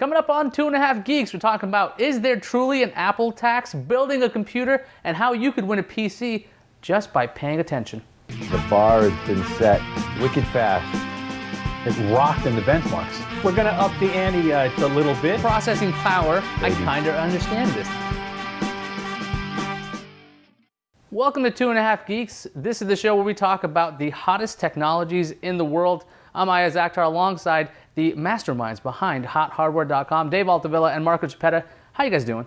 Coming up on 2.5 Geeks, we're talking about, is there truly an Apple tax, building a computer, and how you could win a PC just by paying attention. The bar has been set wicked fast. It rocked in the benchmarks. We're going to up the ante a little bit. Processing power, I kind of understand this. Welcome to 2.5 Geeks. This is the show where we talk about the hottest technologies in the world. I'm Ayaz Akhtar alongside the masterminds behind HotHardware.com, Dave Altavilla and Marco Geppetta. How you guys doing?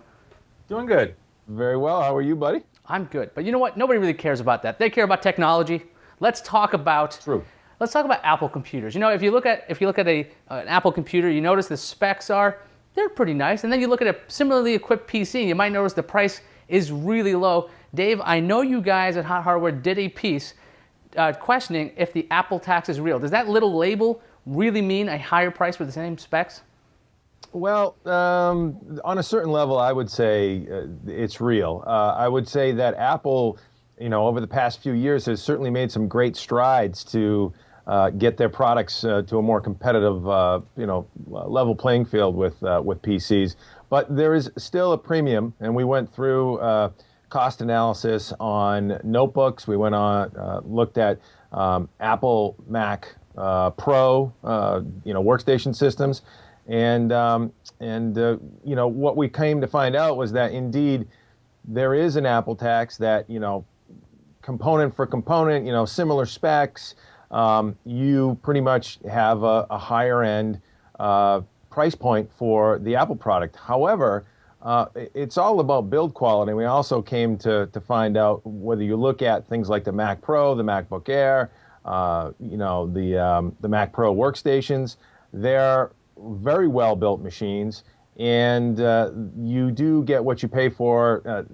Doing good. Very well. How are you, buddy? I'm good. But you know what? Nobody really cares about that. They care about technology. Let's talk about Let's talk about Apple computers. You know, if you look at an Apple computer, you notice the specs they're pretty nice. And then you look at a similarly equipped PC, you might notice the price is really low. Dave, I know you guys at Hot Hardware did a piece questioning if the Apple tax is real. Does that little label really mean a higher price for the same specs? Well, on a certain level, I would say it's real. I would say that Apple, over the past few years has certainly made some great strides to get their products to a more competitive, level playing field with PCs. But there is still a premium, and we went through cost analysis on notebooks. We went on, looked at Apple Mac Pro, workstation systems, and what we came to find out was that indeed there is an Apple tax that component for component, similar specs, you pretty much have a higher end price point for the Apple product. However, it's all about build quality. We also came to find out whether you look at things like the Mac Pro, the MacBook Air, the Mac Pro workstations, they're very well built machines, and you do get what you pay for,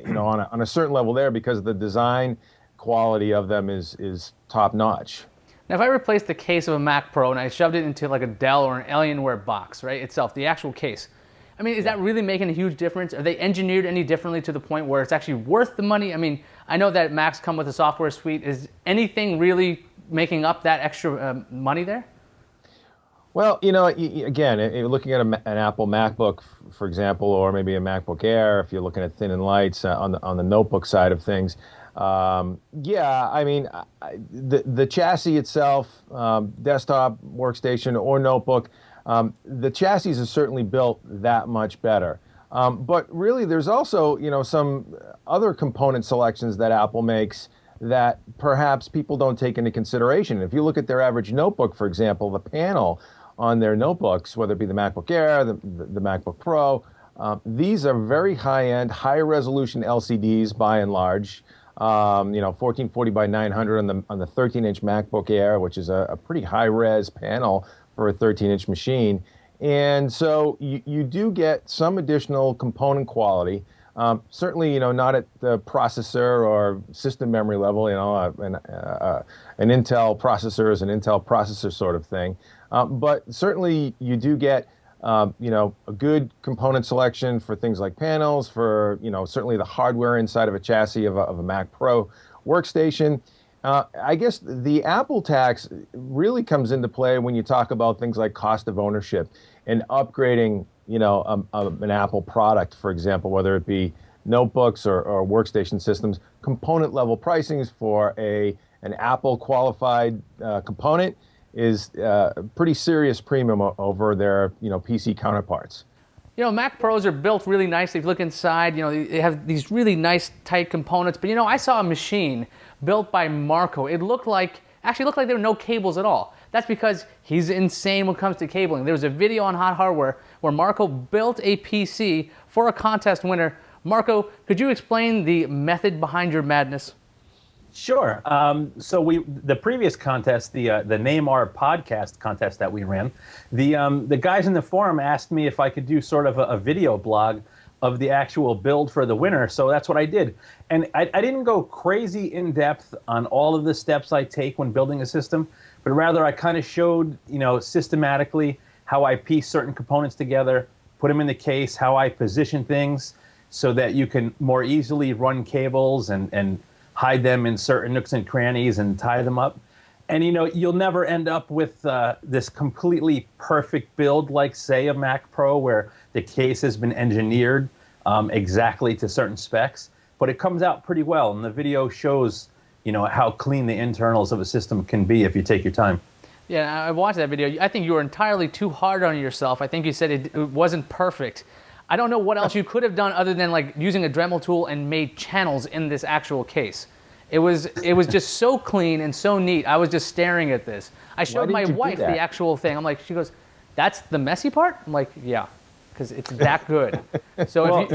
on a certain level there, because the design quality of them is top notch. Now, if I replaced the case of a Mac Pro and I shoved it into like a Dell or an Alienware box, right, itself, the actual case, I mean, is that really making a huge difference? Are they engineered any differently to the point where it's actually worth the money? I mean, I know that Macs come with a software suite. Is anything really making up that extra money there? Well, again, looking at an Apple MacBook, for example, or maybe a MacBook Air, if you're looking at thin and lights on the notebook side of things, the chassis itself, desktop, workstation, or notebook, the chassis is certainly built that much better. But really, there's also, some other component selections that Apple makes that perhaps people don't take into consideration. If you look at their average notebook, for example, the panel on their notebooks, whether it be the MacBook Air, the MacBook Pro, these are very high-end, high-resolution LCDs by and large. 1440 by 900 on the 13-inch MacBook Air, which is a pretty high-res panel for a 13-inch machine. And so you do get some additional component quality. Certainly, not at the processor or system memory level. An Intel processor is an Intel processor sort of thing. But certainly, you do get a good component selection for things like panels, for certainly the hardware inside of a chassis of a Mac Pro workstation. I guess the Apple tax really comes into play when you talk about things like cost of ownership and upgrading, an Apple product, for example, whether it be notebooks or workstation systems. Component level pricings for an Apple qualified component is a pretty serious premium over their PC counterparts. Mac Pros are built really nicely. If you look inside, they have these really nice tight components. But I saw a machine built by Marco. It looked like there were no cables at all. That's because he's insane when it comes to cabling. There was a video on Hot Hardware where Marco built a PC for a contest winner. Marco, could you explain the method behind your madness? Sure. So the previous contest, the Name Our Podcast contest that we ran, the guys in the forum asked me if I could do sort of a video blog of the actual build for the winner. So that's what I did. And I didn't go crazy in depth on all of the steps I take when building a system, but rather I kind of showed, systematically how I piece certain components together, put them in the case, how I position things so that you can more easily run cables and hide them in certain nooks and crannies and tie them up. And you'll never end up with this completely perfect build like, say, a Mac Pro, where the case has been engineered exactly to certain specs. But it comes out pretty well, and the video shows, how clean the internals of a system can be if you take your time. Yeah, I watched that video. I think you were entirely too hard on yourself. I think you said it wasn't perfect. I don't know what else you could have done other than like using a Dremel tool and made channels in this actual case. It was just so clean and so neat. I was just staring at this. I showed my wife the actual thing. I'm like, she goes, "That's the messy part?" I'm like, "Yeah, because it's that good." So,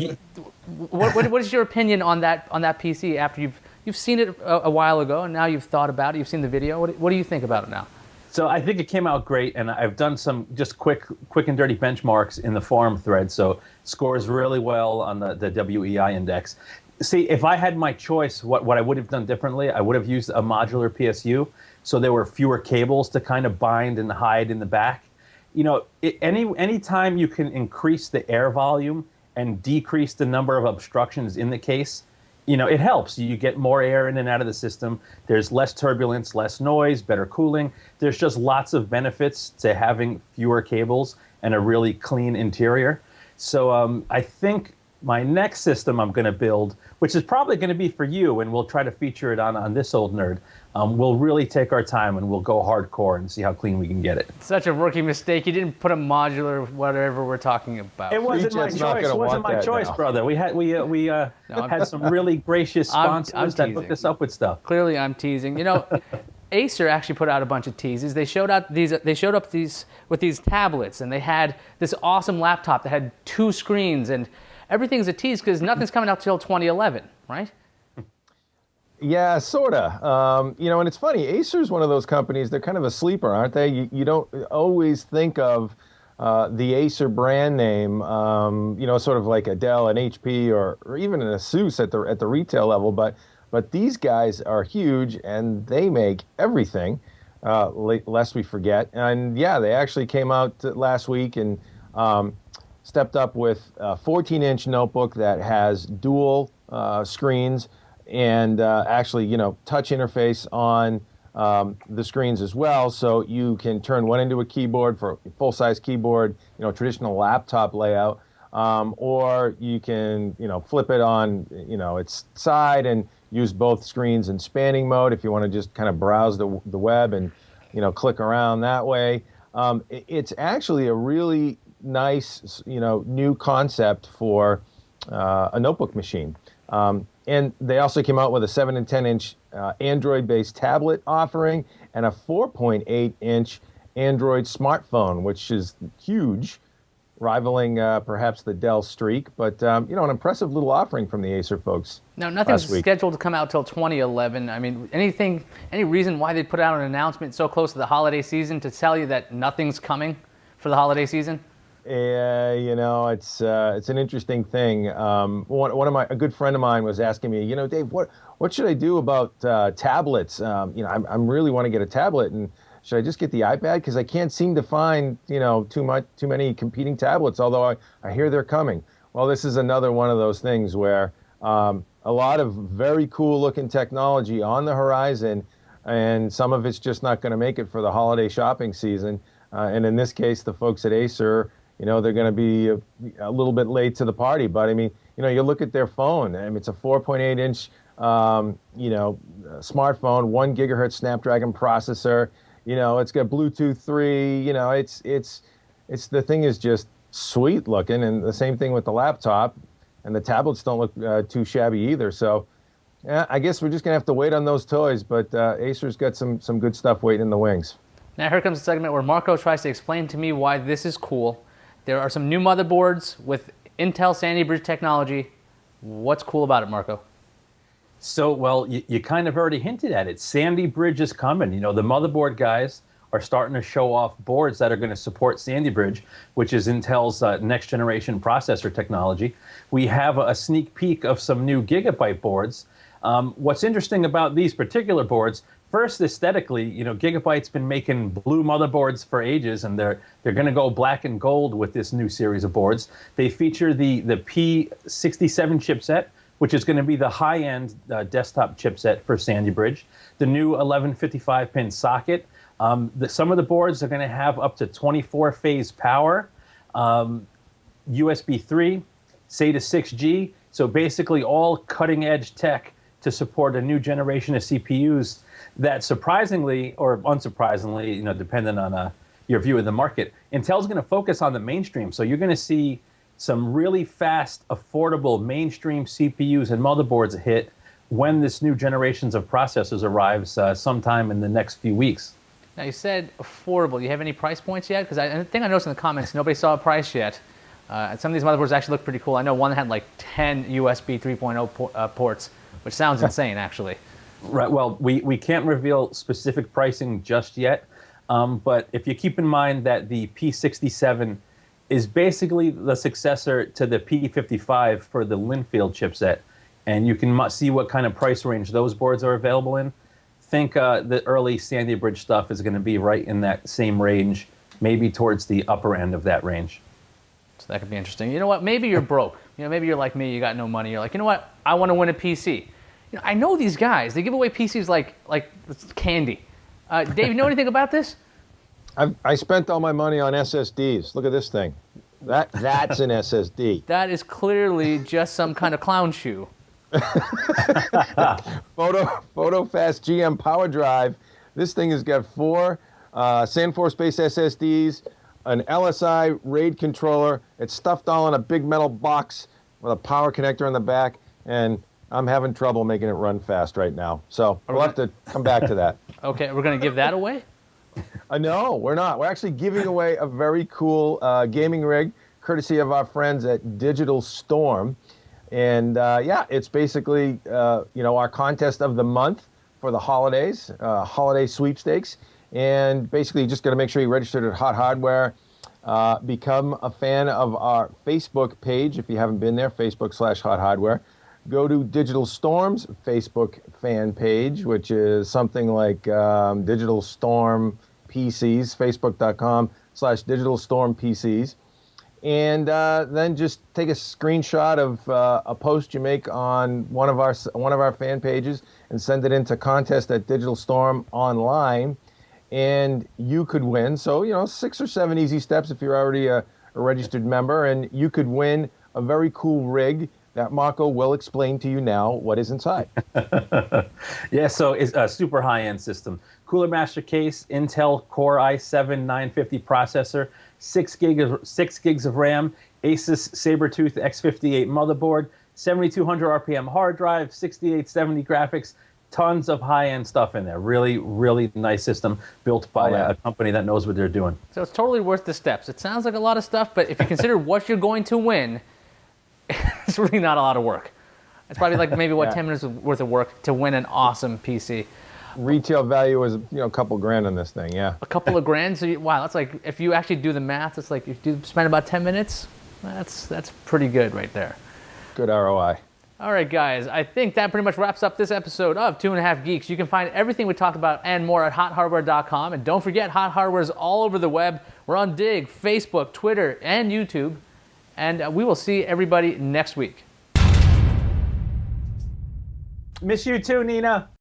well, what is your opinion on that PC after you've seen it a while ago and now you've thought about it, you've seen the video? What do you think about it now? So I think it came out great, and I've done some just quick and dirty benchmarks in the forum thread. So scores really well on the WEI index. See, if I had my choice, what I would have done differently, I would have used a modular PSU, so there were fewer cables to kind of bind and hide in the back. Any time you can increase the air volume and decrease the number of obstructions in the case, it helps. You get more air in and out of the system. There's less turbulence, less noise, better cooling. There's just lots of benefits to having fewer cables and a really clean interior. So I think my next system I'm going to build, which is probably going to be for you, and we'll try to feature it on This Old Nerd, we'll really take our time and we'll go hardcore and see how clean we can get it. Such a rookie mistake. You didn't put a modular whatever we're talking about. It wasn't my choice. It wasn't my choice, brother. We had had some really gracious sponsors that hooked us up with stuff. Clearly, I'm teasing. Acer actually put out a bunch of teases. They showed up with these tablets, and they had this awesome laptop that had 2 screens, and everything's a tease because nothing's coming out till 2011, right? Yeah, sorta. And it's funny. Acer's one of those companies. They're kind of a sleeper, aren't they? You don't always think of the Acer brand name. Sort of like a Dell, an HP, or even an Asus at the retail level. But these guys are huge, and they make everything. Lest we forget. And yeah, they actually came out last week and stepped up with a 14-inch notebook that has dual screens and actually, touch interface on the screens as well. So you can turn one into a keyboard for a full-size keyboard, traditional laptop layout, or you can, flip it on, its side and use both screens in spanning mode if you want to just kind of browse the web and, click around that way. It's actually a really nice, new concept for a notebook machine. And they also came out with a 7 and 10-inch Android-based tablet offering and a 4.8-inch Android smartphone, which is huge, rivaling perhaps the Dell Streak. But, an impressive little offering from the Acer folks. Now, nothing's scheduled to come out till 2011. I mean, any reason why they put out an announcement so close to the holiday season to tell you that nothing's coming for the holiday season? Yeah, it's an interesting thing. A good friend of mine was asking me, Dave, what should I do about tablets? I'm really want to get a tablet, and should I just get the iPad? Because I can't seem to find, too many competing tablets. Although I hear they're coming. Well, this is another one of those things where a lot of very cool looking technology on the horizon, and some of it's just not going to make it for the holiday shopping season. And in this case, the folks at Acer, they're going to be a little bit late to the party. But I mean, you look at their phone. I mean, it's a 4.8-inch, smartphone, 1 gigahertz Snapdragon processor. It's got Bluetooth 3. It's the thing is just sweet looking, and the same thing with the laptop. And the tablets don't look too shabby either. So, yeah, I guess we're just gonna have to wait on those toys. But Acer's got some good stuff waiting in the wings. Now here comes the segment where Marco tries to explain to me why this is cool. There are some new motherboards with Intel Sandy Bridge technology. What's cool about it, Marco? So, well, you kind of already hinted at it. Sandy Bridge is coming. The motherboard guys are starting to show off boards that are going to support Sandy Bridge, which is Intel's next generation processor technology. We have a sneak peek of some new Gigabyte boards. What's interesting about these particular boards, first, aesthetically, Gigabyte's been making blue motherboards for ages, and they're going to go black and gold with this new series of boards. They feature the P67 chipset, which is going to be the high-end desktop chipset for Sandy Bridge, the new 1155-pin socket. Some of the boards are going to have up to 24-phase power, USB 3, SATA 6G, so basically all cutting-edge tech to support a new generation of CPUs that surprisingly, or unsurprisingly, depending on your view of the market, Intel's going to focus on the mainstream. So you're going to see some really fast, affordable mainstream CPUs and motherboards hit when this new generations of processors arrives sometime in the next few weeks. Now, you said affordable. You have any price points yet? Because I think I noticed in the comments nobody saw a price yet. And some of these motherboards actually look pretty cool. I know one had like 10 USB 3.0 ports, which sounds insane, actually. Right. Well, we can't reveal specific pricing just yet. But if you keep in mind that the P67 is basically the successor to the P55 for the Linfield chipset, and you can see what kind of price range those boards are available in, think the early Sandy Bridge stuff is going to be right in that same range, maybe towards the upper end of that range. So that could be interesting. You know what? Maybe you're broke. Maybe you're like me. You got no money. You're like, you know what? I want to win a PC. I know these guys. They give away PCs like it's candy. Dave, you know anything about this? I spent all my money on SSDs. Look at this thing. That's an SSD. That is clearly just some kind of clown shoe. Photo Fast GM power drive. This thing has got 4 SandForce-based SSDs, an LSI RAID controller. It's stuffed all in a big metal box with a power connector in the back, and I'm having trouble making it run fast right now. So we'll have to come back to that. Okay, we're going to give that away? No, we're not. We're actually giving away a very cool gaming rig, courtesy of our friends at Digital Storm. And it's basically, our contest of the month for the holidays, holiday sweepstakes. And basically, you just got to make sure you registered at Hot Hardware. Become a fan of our Facebook page if you haven't been there, Facebook/Hot Hardware. Go to Digital Storm's Facebook fan page, which is something like Digital Storm PCs, facebook.com/Digital Storm PCs. And then just take a screenshot of a post you make on one of our fan pages and send it into contest at Digital Storm online, and you could win. So 6 or 7 easy steps if you're already a registered member, and you could win a very cool rig that Marco will explain to you now what is inside. Yeah, so it's a super high-end system. Cooler Master case, Intel Core i7-950 processor, 6 gigs of RAM, Asus Sabertooth X58 motherboard, 7,200 RPM hard drive, 6870 graphics, tons of high-end stuff in there. Really, really nice system built by a company that knows what they're doing. So it's totally worth the steps. It sounds like a lot of stuff, but if you consider what you're going to win, it's really not a lot of work. It's probably like maybe 10 minutes worth of work to win an awesome PC. Retail value is a couple grand on this thing, yeah. A couple of grand. So wow, that's like if you actually do the math, it's like if you spend about 10 minutes, that's pretty good right there. Good ROI. All right, guys. I think that pretty much wraps up this episode of 2.5 Geeks. You can find everything we talked about and more at HotHardware.com. And don't forget, Hot Hardware's all over the web. We're on Dig, Facebook, Twitter, and YouTube. And we will see everybody next week. Miss you too, Nina.